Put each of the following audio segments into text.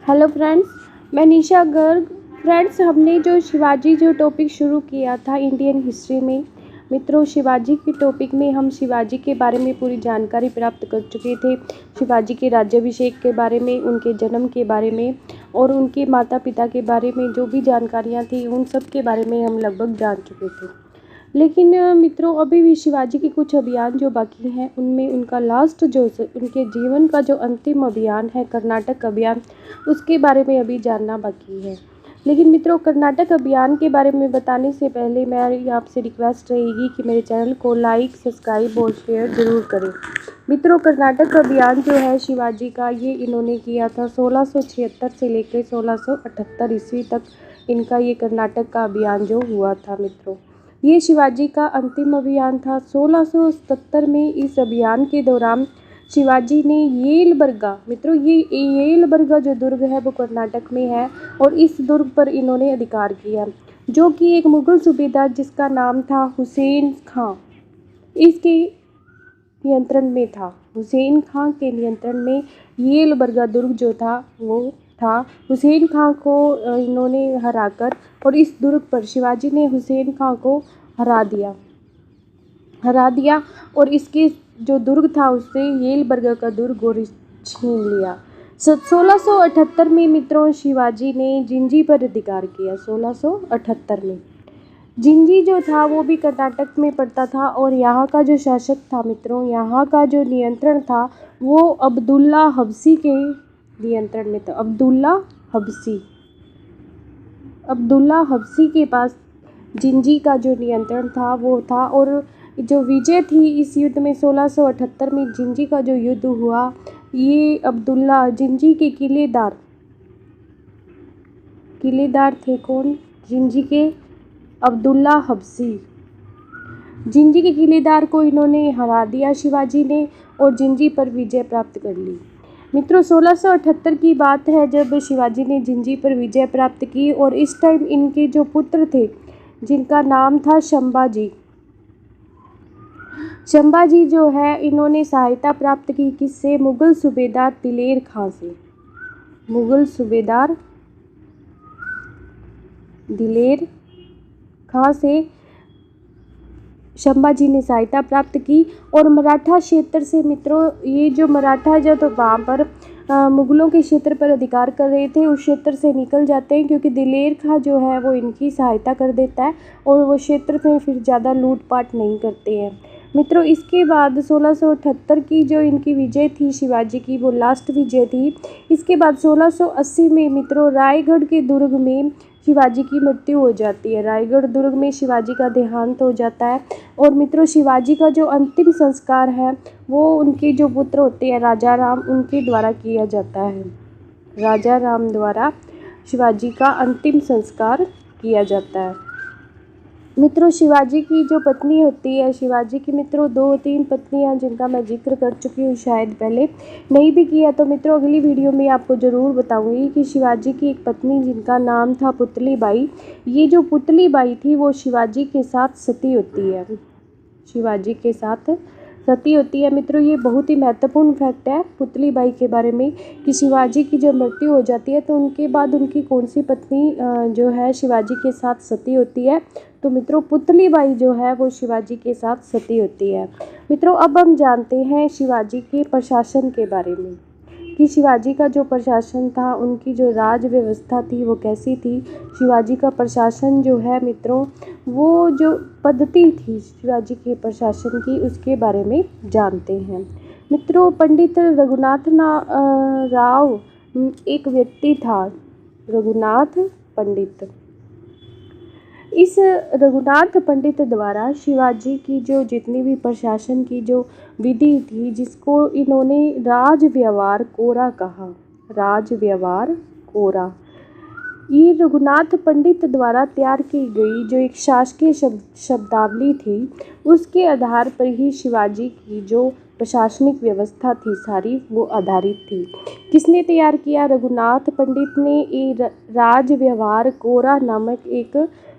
Hello friends, मैं निशा Garg. Friends, हमने जो शिवाजी जो टॉपिक शुरू किया था इंडियन हिस्ट्री में, मित्रों शिवाजी के टॉपिक में हम शिवाजी के बारे में पूरी जानकारी प्राप्त कर चुके थे। शिवाजी के राज्याभिषेक के बारे में, उनके जन्म के बारे में और उनके माता पिता के बारे में जो भी जानकारियाँ थी उन सब के बारे में हम लगभग जान चुके थे। लेकिन मित्रों, अभी भी शिवाजी के कुछ अभियान जो बाकी हैं उनमें उनका लास्ट जो उनके जीवन का जो अंतिम अभियान है कर्नाटक अभियान, उसके बारे में अभी जानना बाकी है। लेकिन मित्रों, कर्नाटक अभियान के बारे में बताने से पहले मेरी आपसे रिक्वेस्ट रहेगी कि मेरे चैनल को लाइक, सब्सक्राइब और शेयर ज़रूर करें। मित्रों, कर्नाटक अभियान जो है शिवाजी का, ये इन्होंने किया था 1676 से लेकर 1678 ईस्वी तक इनका ये कर्नाटक का अभियान जो हुआ था। मित्रों, ये शिवाजी का अंतिम अभियान था। 1677 में इस अभियान के दौरान शिवाजी ने येलबर्गा, मित्रों ये येलबर्गा जो दुर्ग है वो कर्नाटक में है और इस दुर्ग पर इन्होंने अधिकार किया, जो कि एक मुग़ल सूबेदार जिसका नाम था हुसैन खां, इसके नियंत्रण में था। हुसैन खां के नियंत्रण में येलबर्गा दुर्ग जो था वो था। हुसैन खां को इन्होंने हराकर और इस दुर्ग पर शिवाजी ने हुसैन खां को हरा दिया और इसके जो दुर्ग था उससे येलबर्गा का दुर्ग और छीन लिया। 1678 में मित्रों शिवाजी ने जिंजी पर अधिकार किया। 1678 में जिंजी जो था वो भी कर्नाटक में पड़ता था और यहाँ का जो शासक था मित्रों, यहाँ का जो नियंत्रण था वो अब्दुल्ला हबसी के नियंत्रण में था। अब्दुल्ला हबसी के पास जिंजी का जो नियंत्रण था वो था। और जो विजय थी इस युद्ध में 1678 में जिंजी का जो युद्ध हुआ, ये अब्दुल्ला जिंजी के किलेदार थे। कौन? जिंजी के अब्दुल्ला हबसी। जिंजी के किलेदार को इन्होंने हरा दिया शिवाजी ने और जिंजी पर विजय प्राप्त कर ली। मित्रों, 1678 की बात है जब शिवाजी ने जिंजी पर विजय प्राप्त की और इस टाइम इनके जो पुत्र थे जिनका नाम था शंभाजी जो है इन्होंने सहायता प्राप्त की किससे? मुग़ल सूबेदार दिलेर खां से। मुग़ल सूबेदार दिलेर खां से शंभाजी ने सहायता प्राप्त की और मराठा क्षेत्र से मित्रों, ये जो मराठा जो तो वहाँ पर मुग़लों के क्षेत्र पर अधिकार कर रहे थे उस क्षेत्र से निकल जाते हैं, क्योंकि दिलेर खां जो है वो इनकी सहायता कर देता है और वो क्षेत्र में फिर ज़्यादा लूटपाट नहीं करते हैं। मित्रों, इसके बाद 1678 की जो इनकी विजय थी शिवाजी की, वो लास्ट विजय थी। इसके बाद 1680 में मित्रों रायगढ़ के दुर्ग में शिवाजी की मृत्यु हो जाती है। रायगढ़ दुर्ग में शिवाजी का देहांत हो जाता है और मित्रों शिवाजी का जो अंतिम संस्कार है वो उनके जो पुत्र होते हैं राजा राम, उनके द्वारा किया जाता है। राजा राम द्वारा शिवाजी का अंतिम संस्कार किया जाता है। मित्रों, शिवाजी की जो पत्नी होती है, शिवाजी की मित्रों 2-3 पत्नियां जिनका मैं जिक्र कर चुकी हूँ शायद पहले, नहीं भी किया तो मित्रों अगली वीडियो में आपको ज़रूर बताऊंगी कि शिवाजी की एक पत्नी जिनका नाम था पुतली बाई, ये जो पुतली बाई थी वो शिवाजी के साथ सती होती है। शिवाजी के साथ सती होती है। मित्रों, ये बहुत ही महत्वपूर्ण फैक्ट है पुतली बाई के बारे में कि शिवाजी की जब मृत्यु हो जाती है तो उनके बाद उनकी कौन सी पत्नी जो है शिवाजी के साथ सती होती है। तो मित्रों पुतली बाई जो है वो शिवाजी के साथ सती होती है। मित्रों, अब हम जानते हैं शिवाजी के प्रशासन के बारे में कि शिवाजी का जो प्रशासन था, उनकी जो राज व्यवस्था थी वो कैसी थी। शिवाजी का प्रशासन जो है मित्रों, वो जो पद्धति थी शिवाजी के प्रशासन की उसके बारे में जानते हैं। मित्रों, पंडित रघुनाथ राव एक व्यक्ति था, रघुनाथ पंडित। इस रघुनाथ पंडित द्वारा शिवाजी की जो जितनी भी प्रशासन की जो विधि थी, जिसको इन्होंने राज व्यवहार कोरा कहा, राज व्यवहार कोरा, ये रघुनाथ पंडित द्वारा तैयार की गई जो एक शासकीय शब्दावली थी, उसके आधार पर ही शिवाजी की जो प्रशासनिक व्यवस्था थी सारी वो आधारित थी। किसने तैयार किया? रघुनाथ पंडित ने ये राज व्यवहार कोरा नामक एक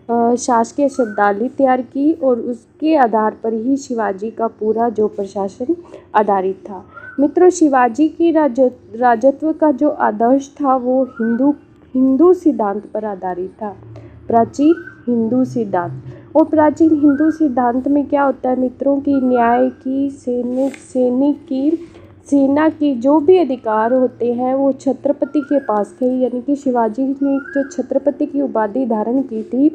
शासकीय शब्दावली तैयार की और उसके आधार पर ही शिवाजी का पूरा जो प्रशासन आधारित था। मित्रों, शिवाजी की राजत्व का जो आदर्श था वो हिंदू सिद्धांत पर आधारित था, प्राचीन हिंदू सिद्धांत। और प्राचीन हिंदू सिद्धांत में क्या होता है मित्रों, की न्याय की, सैनिक की, सेना के जो भी अधिकार होते हैं वो छत्रपति के पास थे। यानी कि शिवाजी ने जो छत्रपति की उपाधि धारण की थी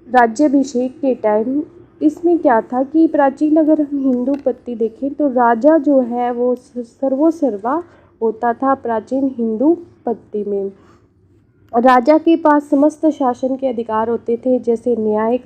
राज्याभिषेक के टाइम, इसमें क्या था कि प्राचीन अगर हम हिंदू पत्ती देखें तो राजा जो है वो सर्वोसर्वा होता था प्राचीन हिंदू पत्ती में। राजा के पास समस्त शासन के अधिकार होते थे, जैसे न्याय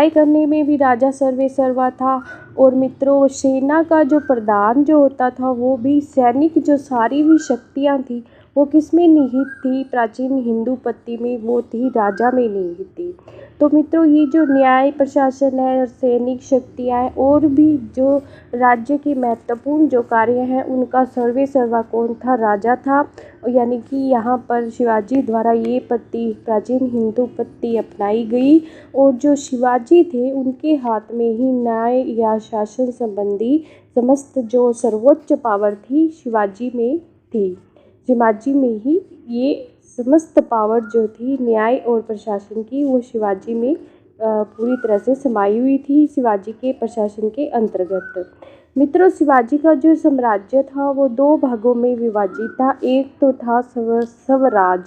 करने में भी राजा सर्वे सर्वा था। और मित्रों, सेना का जो प्रधान जो होता था वो भी, सैनिक जो सारी भी शक्तियाँ थी वो किसमें निहित थी, प्राचीन हिंदू पत्ती में, वो थी राजा में निहित थी। तो मित्रों, ये जो न्याय प्रशासन है और सैनिक शक्तियाँ हैं और भी जो राज्य के महत्वपूर्ण जो कार्य हैं उनका सर्वे सर्वा कौन था, राजा था। यानी कि यहाँ पर शिवाजी द्वारा ये पत्ती, प्राचीन हिंदू पत्ती अपनाई गई। और जो शिवाजी थे उनके हाथ में ही न्याय या शासन संबंधी समस्त जो सर्वोच्च पावर थी शिवाजी में थी। शिवाजी में ही ये समस्त पावर जो थी न्याय और प्रशासन की, वो शिवाजी में पूरी तरह से समाई हुई थी, शिवाजी के प्रशासन के अंतर्गत। मित्रों, शिवाजी का जो साम्राज्य था वो दो भागों में विभाजित था। एक तो था स्वराज,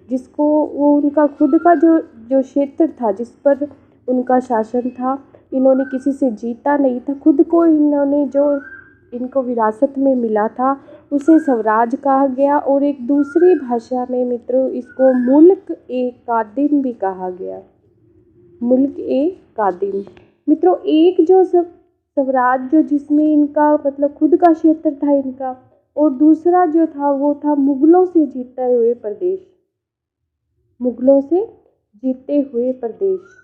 जिसको वो उनका खुद का जो क्षेत्र था जिस पर उनका शासन था, इन्होंने किसी से जीता नहीं था, खुद को इन्होंने जो इनको विरासत में मिला था उसे स्वराज कहा गया। और एक दूसरी भाषा में मित्रों इसको मुल्क ए कादिम भी कहा गया, मुल्क ए कादिम। मित्रों, एक जो स्वराज जो जिसमें इनका मतलब खुद का क्षेत्र था इनका, और दूसरा जो था वो था मुगलों से जीते हुए प्रदेश, मुगलों से जीते हुए प्रदेश।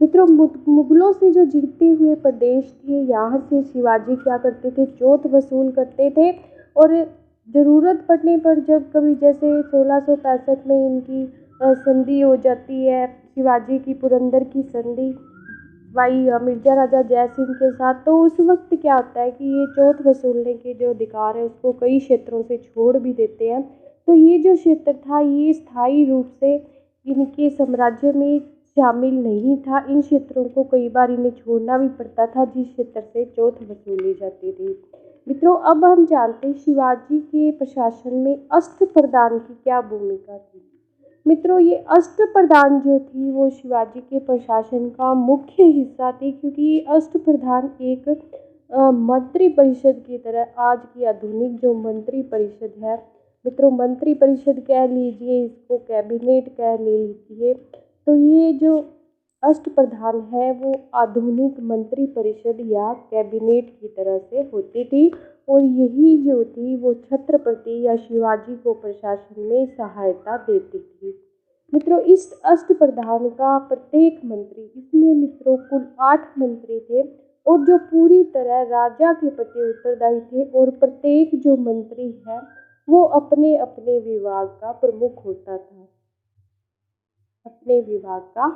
मित्रों, मुगलों से जो जीते हुए प्रदेश थे, यहाँ से शिवाजी क्या करते थे, चौथ वसूल करते थे। और ज़रूरत पड़ने पर जब कभी, जैसे 1665 में इनकी संधि हो जाती है, शिवाजी की पुरंदर की संधि भाई मिर्जा राजा जय सिंह के साथ, तो उस वक्त क्या होता है कि ये चौथ वसूलने के जो अधिकार है उसको कई क्षेत्रों से छोड़ भी देते हैं। तो ये जो क्षेत्र था ये स्थायी रूप से इनके साम्राज्य में शामिल नहीं था, इन क्षेत्रों को कई बार इन्हें छोड़ना भी पड़ता था जिस क्षेत्र से चौथ वसूली जाती थी। मित्रों, अब हम जानते हैं शिवाजी के प्रशासन में अष्टप्रधान की क्या भूमिका थी। मित्रों, ये अष्टप्रधान जो थी वो शिवाजी के प्रशासन का मुख्य हिस्सा थी, क्योंकि ये अष्टप्रधान एक मंत्री परिषद की तरह, आज की आधुनिक जो मंत्री परिषद है मित्रों, मंत्री परिषद कह लीजिए, इसको कैबिनेट कह लीजिए, तो ये जो अष्टप्रधान है वो आधुनिक मंत्री परिषद या कैबिनेट की तरह से होती थी। और यही जो थी वो छत्रपति या शिवाजी को प्रशासन में सहायता देती थी। मित्रों, इस अष्टप्रधान का प्रत्येक मंत्री, इसमें मित्रों कुल 8 मंत्री थे और जो पूरी तरह राजा के प्रति उत्तरदायी थे। और प्रत्येक जो मंत्री है वो अपने अपने विभाग का प्रमुख होता था, अपने विभाग का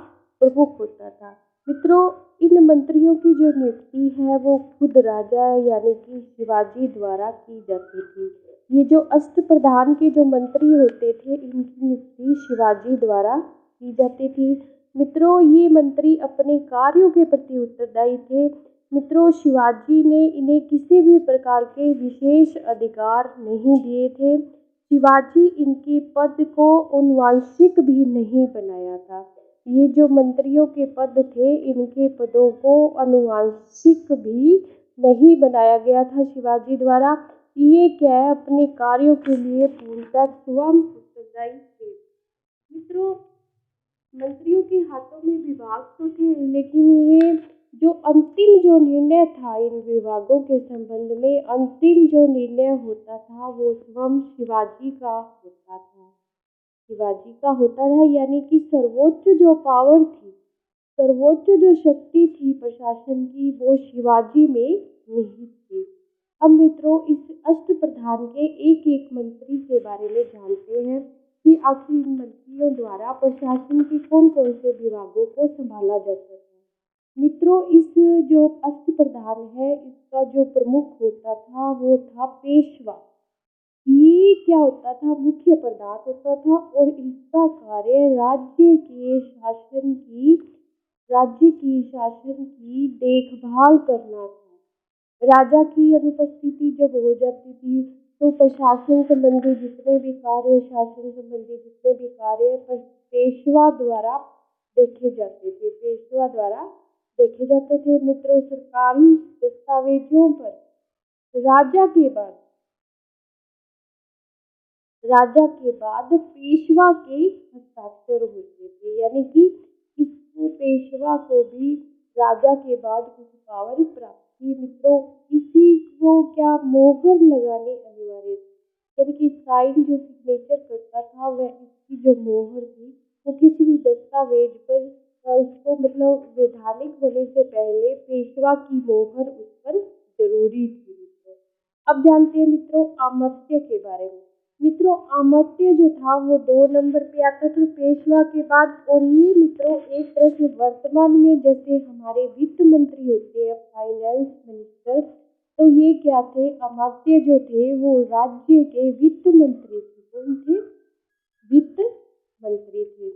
प्रमुख होता था। मित्रों, इन मंत्रियों की जो नियुक्ति है वो खुद राजा यानी कि शिवाजी द्वारा की जाती थी। ये जो अष्टप्रधान के जो मंत्री होते थे इनकी नियुक्ति शिवाजी द्वारा की जाती थी। मित्रों, ये मंत्री अपने कार्यों के प्रति उत्तरदायी थे। मित्रों, शिवाजी ने इन्हें किसी भी प्रकार के विशेष अधिकार नहीं दिए थे। शिवाजी इनके पद को अनुवांशिक भी नहीं बनाया था। ये जो मंत्रियों के पद थे इनके पदों को अनुवांशिक भी नहीं बनाया गया था शिवाजी द्वारा। ये क्या है, अपने कार्यों के लिए पूर्णतः स्वयं उत्तरदायी थे। मित्रों, मंत्रियों के हाथों में विभाग तो थे, लेकिन ये जो अंतिम जो निर्णय था इन विभागों के संबंध में, अंतिम जो निर्णय होता था वो स्वयं शिवाजी का होता था, शिवाजी का होता था। यानी कि सर्वोच्च जो पावर थी, सर्वोच्च जो शक्ति थी प्रशासन की, वो शिवाजी में निहित थी। अब मित्रों, इस अष्टप्रधान के एक एक मंत्री के बारे में जानते हैं कि आखिर इन मंत्रियों द्वारा प्रशासन के कौन कौन से विभागों को संभाला जाता है। मित्रों इस जो अष्टप्रधान है इसका जो प्रमुख होता था वो था पेशवा। ये क्या होता था, मुख्य प्रधान होता था और इसका कार्य राज्य की शासन की देखभाल करना था। राजा की अनुपस्थिति जब हो जाती थी तो प्रशासन संबंधी जितने भी कार्य, शासन संबंधी जितने भी कार्य पेशवा द्वारा देखे जाते थे। मित्रों सरकारी दस्तावेजों पर राजा के बाद राजा के बाद पेशवा के हस्ताक्षर होते थे, यानी कि इसको पेशवा को भी राजा के बाद कुछ पावर प्राप्त थी। मित्रों किसी को क्या मोहर लगानी अनिवार्य थी, यानी कि साइन जो सिग्नेचर करता था वह इसकी जो मोहर थी वो किसी भी दस्तावेज पर उसको मतलब वैधानिक होने से पहले पेशवा की मोहर उस पर जरूरी थी। मित्रों अब जानते हैं मित्रों अमात्य के बारे में। मित्रों अमात्य जो था वो 2 नंबर पे आता था पेशवा के बाद, और ये मित्रों एक तरह से वर्तमान में जैसे हमारे वित्त मंत्री होते हैं, फाइनेंस मिनिस्टर, तो ये क्या थे, अमात्य जो थे वो राज्य के वित्त मंत्री थे। कौन थे? वित्त मंत्री थे।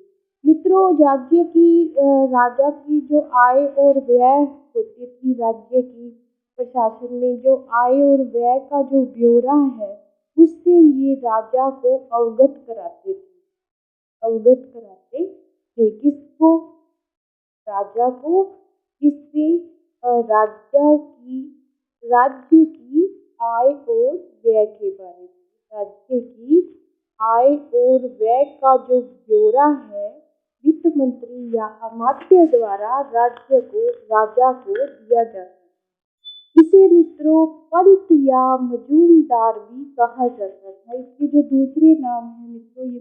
मित्रों राजा की जो आय और व्यय होती थी, राज्य की प्रशासन में जो आय और व्यय का जो ब्यौरा है उससे ये राजा को अवगत कराते थे। किसको? राजा को। इससे राज्य की आय और व्यय के बारे में, राज्य की आय और व्यय का जो ब्यौरा है वित्त मंत्री या अमात्य द्वारा राजा को दिया जाता है। इसे मित्रों पंत या मजूमदार भी कहा जाता था। इसके जो दूसरे नाम है मित्रों ये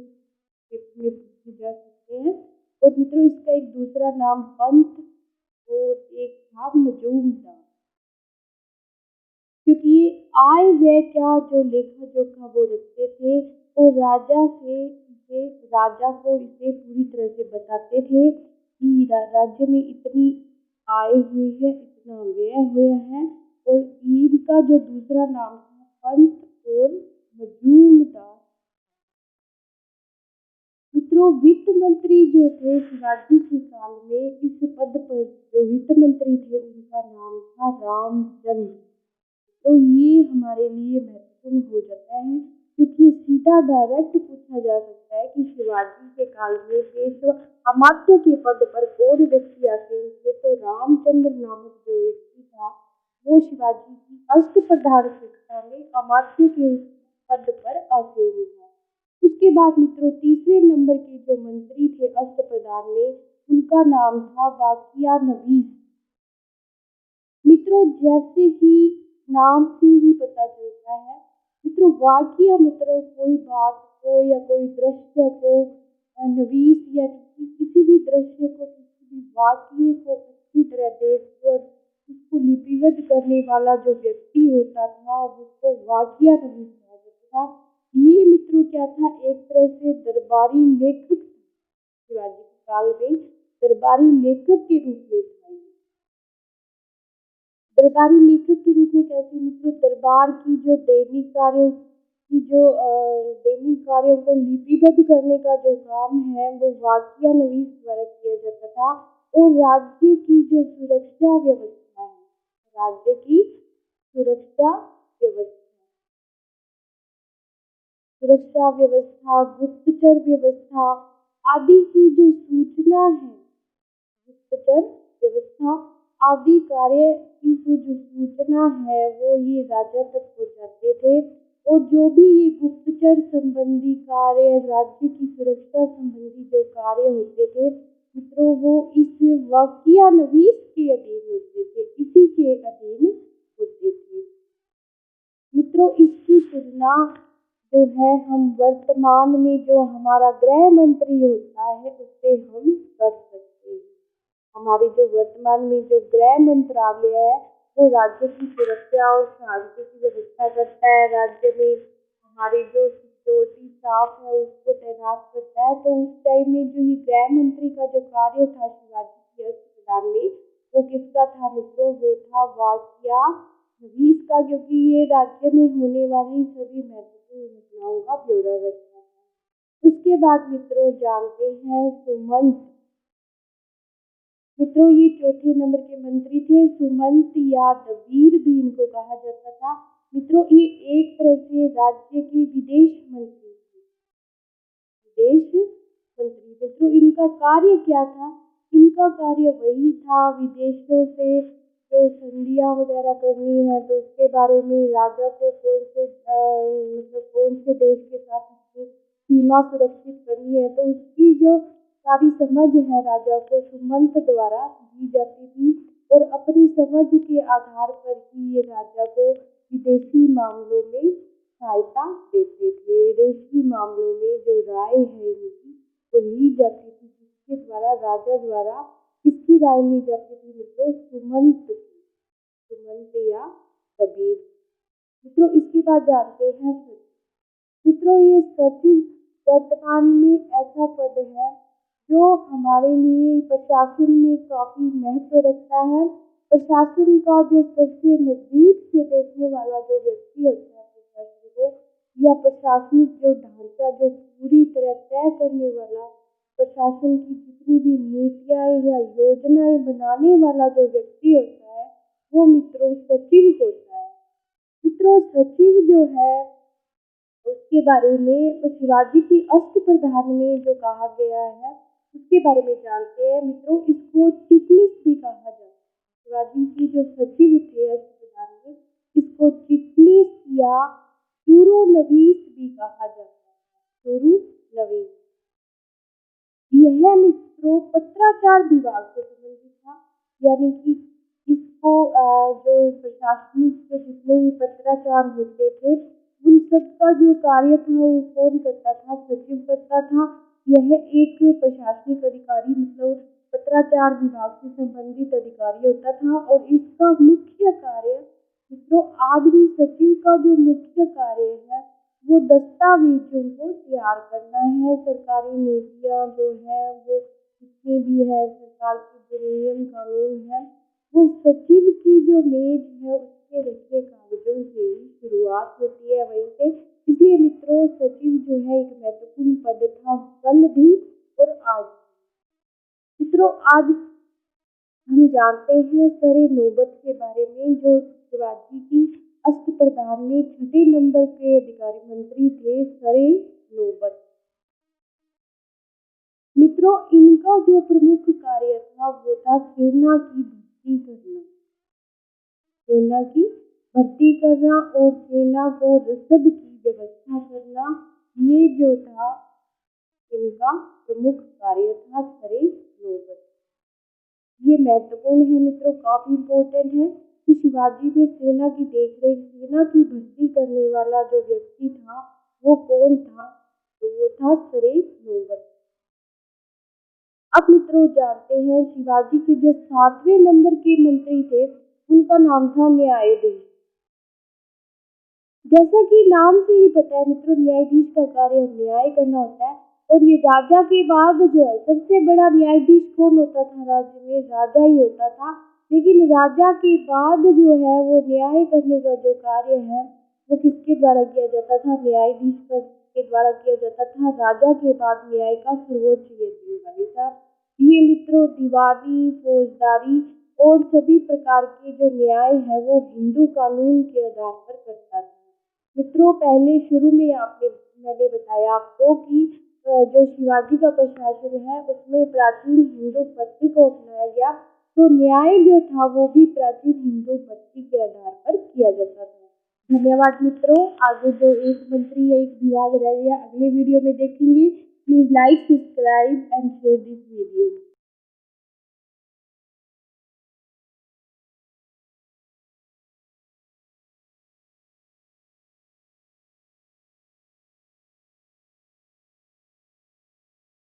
इसमें पूछे जा सकते हैं, और मित्रों इसका एक दूसरा नाम पंत और एक था मजूमदार, क्योंकि ये आय व्यय का जो लेखा जोखा वो रखते थे और राजा को इसे पूरी तरह से बताते थे कि राज्य में इतनी आय हुई है, इतना व्यय हुआ है, और इनका जो दूसरा नाम था पंत और मजूमदार। मित्रों वित्त मंत्री जो थे शिवाजी के काल में, इस पद पर जो वित्त मंत्री थे उनका नाम था रामचंद्र। तो ये हमारे लिए महत्वपूर्ण हो जाता है क्योंकि सीधा डायरेक्ट पूछा जा सकता है कि शिवाजी के काल में पेशवा अमात्य के पद पर कौन व्यक्ति आसीन थे, तो रामचंद्र नामक जो व्यक्ति था वो शिवाजी की अष्टप्रधान शिक्षा में अमात्य के पद पर आसीन था। उसके बाद मित्रों तीसरे नंबर के जो मंत्री थे अष्टप्रधान में, उनका नाम था वाकिया नवीस। मित्रों जैसे कि नाम से ही पता चलता है, मित्रों वाकिया मतलब कोई बात को या कोई दृश्य को, नवीस यानी किसी भी दृश्य को, किसी भी वाक्य को अच्छी तरह देखकर उसको लिपिबद्ध करने वाला जो व्यक्ति होता था उसको वाकिया नवीस कहा जाता था। ये मित्रों क्या था, एक तरह से दरबारी लेखक शिवाजी के काल में दरबारी लेखक के रूप में था। दरबारी लेखक के रूप में कैसे? मित्रों दरबार की जो दैनिक कार्यों को लिपिबद्ध करने का जो काम है वो वाकिया नवीस द्वारा किया जाता था। और राज्य की जो सुरक्षा व्यवस्था है, राज्य की सुरक्षा व्यवस्था, गुप्तचर व्यवस्था आदि की जो सूचना है, गुप्तचर व्यवस्था आदि कार्य की जो सूचना है वो ये राजा तक पहुंचाते थे। और जो भी ये गुप्तचर संबंधी कार्य, राज्य की सुरक्षा संबंधी जो कार्य होते थे मित्रों वो इस वाकिया नवीस के अधीन होते थे, इसी के अधीन होते थे। मित्रों इसकी तुलना जो है हम वर्तमान में जो हमारा गृह मंत्री होता है उससे हम कर सकते हैं। हमारे जो वर्तमान में जो गृह मंत्रालय है वो राज्य की सुरक्षा और शांति की व्यवस्था करता है, राज्य में हमारे जो सिक्योरिटी स्टाफ है उसको तैनात करता है। तो उस टाइम में जो ये गृह मंत्री का जो कार्य था शिवाजी के अष्टप्रधान में, वो किसका था मित्रों? वो था वाकिया नवीस का, क्योंकि ये राज्य में होने वाली सभी महत्वपूर्ण घटनाओं का ब्यौरा रखता है। उसके बाद मित्रों जानते हैं सुमंत। मित्रों ये चौथे नंबर के मंत्री थे, सुमंत या दबीर भी इनको कहा जाता था। मित्रों ये एक तरह से राज्य के विदेश मंत्री थे। विदेश मंत्री मित्रों इनका कार्य क्या था? इनका कार्य वही था विदेशों से जो संधियां वगैरह करनी है तो उसके बारे में राजा को कौन से देश के साथ अपनी सीमा सुरक्षित करनी है तो उसकी जो सारी समझ है राजा को सुमंत द्वारा दी जाती थी और अपनी समझ के आधार पर ही ये राजा को विदेशी मामलों में सहायता देते थे। विदेशी मामलों में जो राय है इनकी वो ली जाती थी, जिसके द्वारा राजा द्वारा किसकी राय ली जाती थी मित्रों? सुमंत की, सुमंत या कबीर। मित्रों इसके बाद जानते हैं सचिव। मित्रों ये सचिव वर्तमान में ऐसा पद है जो हमारे लिए प्रशासन में काफी महत्व रखता है। प्रशासन का जो सबसे नजदीक से देखने वाला जो व्यक्ति होता है प्रशासन को, या प्रशासनिक जो ढांचा जो पूरी तरह तय करने वाला, प्रशासन की जितनी भी नीतियां या योजनाएं बनाने वाला जो व्यक्ति होता है वो मित्रों सचिव होता है। मित्रों सचिव जो है उसके बारे में शिवाजी की अष्टप्रधान में जो कहा गया है उसके बारे में जानते हैं। मित्रों इसको चिटनीस भी कहा जाता है। शिवाजी की जो सचिव थे अष्टप्रधान में, इसको चिटनीस या चूरोनवीस भी कहा जाता है। चूरोनवीस यह मित्रों पत्राचार विभाग से संबंधित था, यानी कि इसको जो प्रशासनिक जो जितने भी पत्राचार होते थे उन सबका जो कार्य था वो कौन करता था? सचिव करता था। यह एक प्रशासनिक अधिकारी मतलब पत्राचार विभाग से संबंधित अधिकारी होता था और इसका मुख्य कार्य मित्रों आज भी सचिव का जो मुख्य कार्य है वो दस्तावेजों को तैयार करना है। सरकारी नीतियाँ जो है वो जितनी भी है सरकार के जो नियम कानून है वो सचिव की जो मेज है उसके रखे कागजों से ही शुरुआत होती है वहीं से। इसलिए मित्रों सचिव जो है एक महत्वपूर्ण पद था कल भी और आज। मित्रों आज हम जानते हैं सरे नौबत के बारे में, जो शिवाजी की अष्टप्रधान में छठे नंबर के अधिकारी मंत्री थे सरे नौबत। मित्रों इनका जो प्रमुख कार्य था वो था सेना की भर्ती करना, सेना की भर्ती करना और सेना को रसद की व्यवस्था करना। ये जो था इनका प्रमुख कार्य था सरे नौबत। ये महत्वपूर्ण है मित्रों, काफी इम्पोर्टेंट है कि शिवाजी में सेना की देखरेख, सेना की भर्ती करने वाला जो व्यक्ति था वो कौन था? तो वो था सरे नौबत। अब मित्रों जानते हैं शिवाजी के जो 7वें नंबर के मंत्री थे उनका नाम था न्यायाधीश। जैसा कि नाम से ही पता है मित्रों न्यायाधीश का कार्य न्याय करना होता है और ये राजा के बाद जो है सबसे बड़ा न्यायाधीश कौन होता था? राज्य में राजा ही होता था। लेकिन राजा के बाद जो है वो न्याय करने का जो कार्य है वो किसके द्वारा किया जाता था? न्यायाधीश के द्वारा किया जाता था। राजा के बाद न्याय का सर्वोच्च व्यक्ति था। ये मित्रों दीवानी, फौजदारी और सभी प्रकार के जो न्याय है वो हिंदू कानून के आधार पर करता था। मित्रों पहले शुरू में मैंने बताया आपको कि जो शिवाजी का प्रशासन है उसमें प्राचीन हिंदू पद्धति को अपनाया गया, तो न्याय जो था वो भी प्राचीन हिंदू पद्धति के आधार पर किया जाता था। धन्यवाद मित्रों। आगे जो एक मंत्री या एक विभाग रह गया अगले वीडियो में देखेंगे। Please like, subscribe and share this video.